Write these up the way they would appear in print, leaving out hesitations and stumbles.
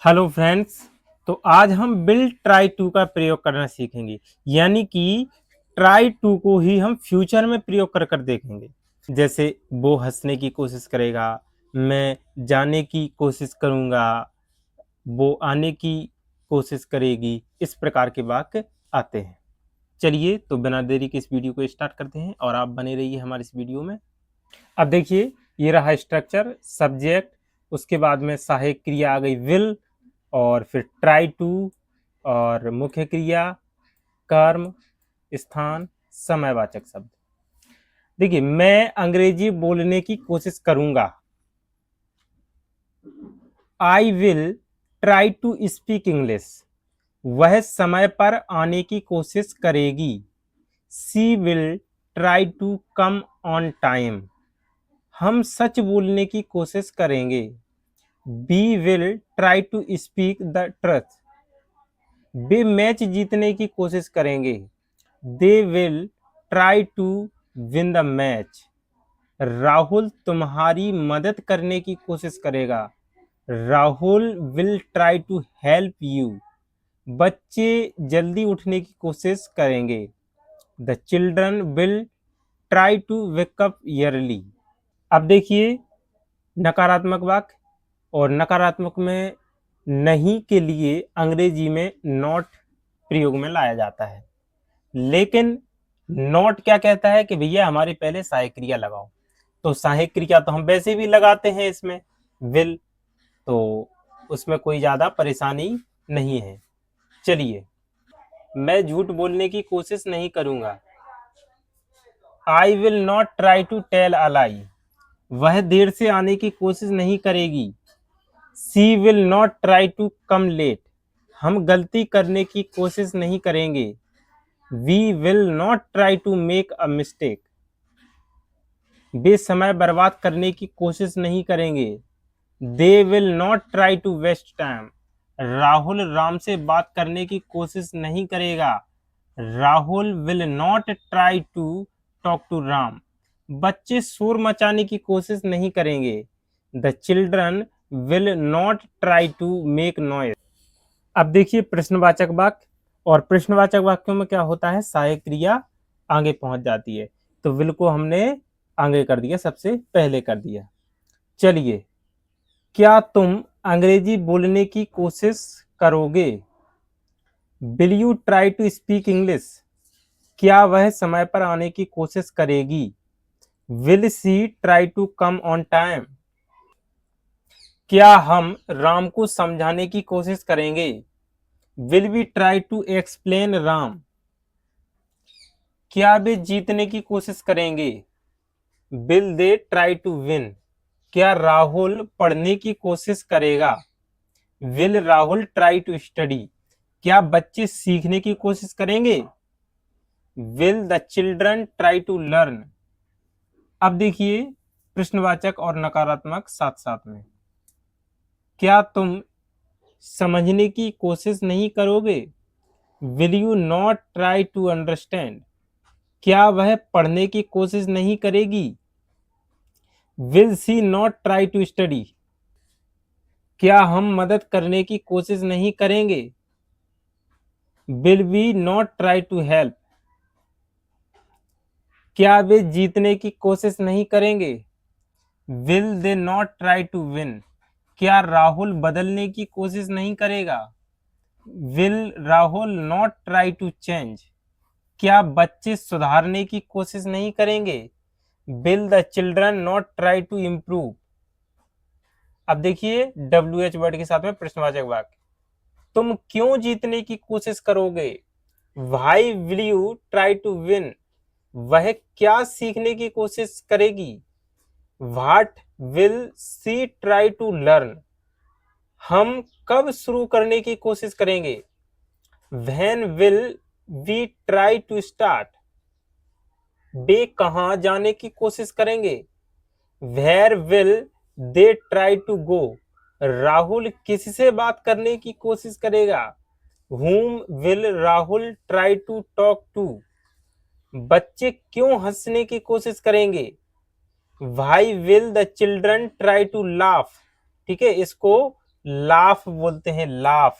Hello friends. तो आज हम विल ट्राई टू का प्रयोग करना सीखेंगे, यानी कि ट्राई टू को ही हम फ्यूचर में प्रयोग कर कर देखेंगे। जैसे वो हंसने की कोशिश करेगा, मैं जाने की कोशिश करूंगा, वो आने की कोशिश करेगी, इस प्रकार के वाक्य आते हैं। चलिए तो बिना देरी के इस वीडियो को स्टार्ट करते हैं और आप बने रहिए हमारे इस वीडियो में। अब देखिए, ये रहा स्ट्रक्चर, सब्जेक्ट, उसके बाद में सहायक क्रिया आ गई विल, और फिर ट्राई टू, और मुख्य क्रिया, कर्म, स्थान, समयवाचक शब्द। देखिए, मैं अंग्रेजी बोलने की कोशिश करूंगा, I will try to speak English. वह समय पर आने की कोशिश करेगी, she will try to come on time. हम सच बोलने की कोशिश करेंगे, we will try to speak the truth. वे मैच जीतने की कोशिश करेंगे, they will try to win the match. Rahul तुम्हारी मदद करने की कोशिश करेगा, Rahul will try to help you. बच्चे जल्दी उठने की कोशिश करेंगे, the children will try to wake up early. अब देखिए नकारात्मक वाक्य, और नकारात्मक में नहीं के लिए अंग्रेजी में नॉट प्रयोग में लाया जाता है। लेकिन नॉट क्या कहता है कि भैया हमारे पहले सहायक क्रिया लगाओ, तो सहायक क्रिया तो हम वैसे भी लगाते हैं इसमें, विल, तो उसमें कोई ज्यादा परेशानी नहीं है। चलिए, मैं झूठ बोलने की कोशिश नहीं करूंगा, I will not try to tell a lie. वह देर से आने की कोशिश नहीं करेगी, she will not try to come late. हम गलती करने की कोशिश नहीं करेंगे, we will not try to make a mistake. वे समय बर्बाद करने की कोशिश नहीं करेंगे, they will not try to waste time. Rahul Ram से बात करने की कोशिश नहीं करेगा, Rahul will not try to talk to Ram. बच्चे शोर मचाने की कोशिश नहीं करेंगे, the children will not try to make noise. अब देखिए प्रश्नवाचक वाक्य, और प्रश्नवाचक वाक्यों में क्या होता है, सहायक क्रिया आगे पहुंच जाती है। तो विल को हमने आगे कर दिया, सबसे पहले कर दिया। चलिए, क्या तुम अंग्रेजी बोलने की कोशिश करोगे, will you try to speak English. क्या वह समय पर आने की कोशिश करेगी, will she try to come on time. क्या हम राम को समझाने की कोशिश करेंगे, will we try to explain Ram. क्या वे जीतने की कोशिश करेंगे, will they try to win. क्या राहुल पढ़ने की कोशिश करेगा, will Rahul try to study. क्या बच्चे सीखने की कोशिश करेंगे, will the children try to learn. अब देखिए प्रश्नवाचक और नकारात्मक साथ साथ में। क्या तुम समझने की कोशिश नहीं करोगे, will you not try to understand. क्या वह पढ़ने की कोशिश नहीं करेगी, will she not try to study. क्या हम मदद करने की कोशिश नहीं करेंगे, will we not try to help. क्या वे जीतने की कोशिश नहीं करेंगे, will they not try to win. क्या राहुल बदलने की कोशिश नहीं करेगा, will Rahul not try to change. क्या बच्चे सुधारने की कोशिश नहीं करेंगे, will the children not try to improve. अब देखिए WH वर्ड के साथ में प्रश्नवाचक वाक्य। तुम क्यों जीतने की कोशिश करोगे, why will you try to win. वह क्या सीखने की कोशिश करेगी, what will she try to learn. हम कब शुरू करने की कोशिश करेंगे, when will we try to start. वे कहां जाने की कोशिश करेंगे, where will they try to go. Rahul किससे बात करने की कोशिश करेगा, whom will Rahul try to talk to. बच्चे क्यों हंसने की कोशिश करेंगे, why will the children try to laugh. ठीक है, इसको लाफ बोलते हैं, लाफ।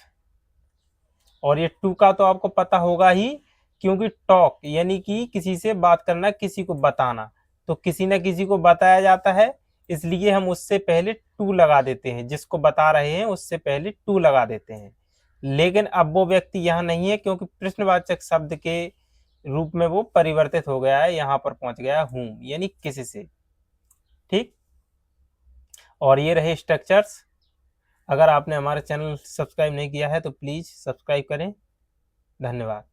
और ये टू का तो आपको पता होगा ही, क्योंकि टॉक यानी कि किसी से बात करना, किसी को बताना, तो किसी न किसी को बताया जाता है, इसलिए हम उससे पहले टू लगा देते हैं, जिसको बता रहे हैं उससे पहले टू लगा देते हैं। लेकिन अब वो व्यक्ति यहाँ नहीं है, क्योंकि प्रश्नवाचक शब्द के रूप में वो परिवर्तित हो गया है, यहाँ पर पहुंच गया हूं, यानी किसी से। ठीक। और ये रहे स्ट्रक्चर्स। अगर आपने हमारा चैनल सब्सक्राइब नहीं किया है तो प्लीज सब्सक्राइब करें। धन्यवाद।